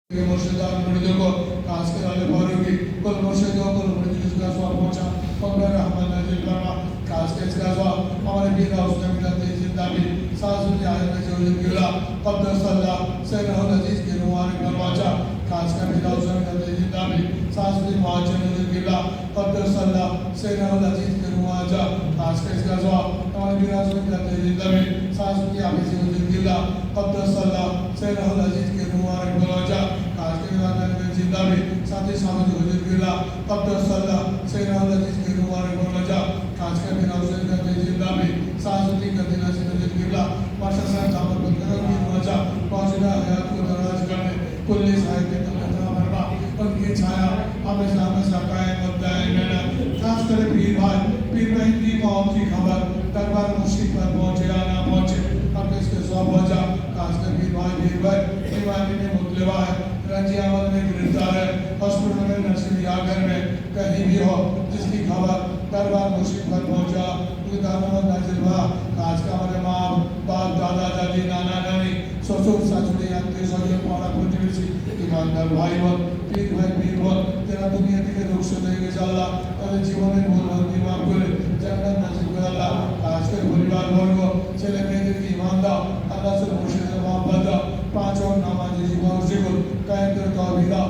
मुर्शिदा मुरीदों को खास कर वाले भाइयों की कुल मुर्शिदों कुल मुरीद जिसका स्वाब पहुंचा कब्र रहमत नजील फरमा खास कर इसका स्वाब हमारे पीर उसने मिलते जिंदा भी सासुल आयत में जो गिला कब्र सल्ला सैयद अजीज के मुबारक दरवाजा खास कर पीर उसने मिलते जिंदा भी सासुल मुआजन नजील गिला कब्र सल्ला सैयद अजीज के मुआजा खास कर इसका स्वाब हमारे पीर उसने मिलते जिंदा भी सासुल आयत में जो गिला कब्र सल्ला सैयद अजीज के मुबारक दरवाजा खास कर जिंदा भी साथ ही सामने हुजूर गिला कब्र सल्ला सैयद अजीज के मुबारक दरवाजा खास कर पीर उसने मिलते जिंदा भी सासुल का दिन से नजील गिला माशाअल्लाह कामत बंदर की दरवाजा पहुंचना हयात को दराज करने कुल्ले साहिब के तकल्लुम फरमा उनकी छाया हमेशा कायम होता है मेरा खास कर पीर भाई की मौत की खबर दरबार मुश्किल पर पहुंचे या ना पहुंचे हम इसके सौंप हो जा खास कर पीर भाई बीमारी में मुतलवा है रंजी अमल में गिरफ्तार है हॉस्पिटल में नर्सिंग या घर में कहीं भी हो जिसकी खबर दरबार मुश्किल पर पहुंचा उनकी दामन नाजिल हुआ आज का हमारे माँ बाप दादा दादी नाना नानी ससुर ससुरी आत्मीय स्वजन पाड़ा पहुंचे ईमानदार भाई बोल पीर बोल तेरा दुनिया থেকে রুখসে হয়ে গেছে আল্লাহ তাদের জীবনের ভুল ভ্রান্তি মাফ করে জান্নাত নসিব করে আল্লাহ আজকের পরিবার বর্গ ছেলে মেয়েদেরকে ঈমান দাও আল্লাহ সুবহানাহু ওয়া তাআলা মহব্বত দাও পাঁচ ওয়াক্ত নামাজ জীবন জীবন কায়েম করে তৌফিক দাও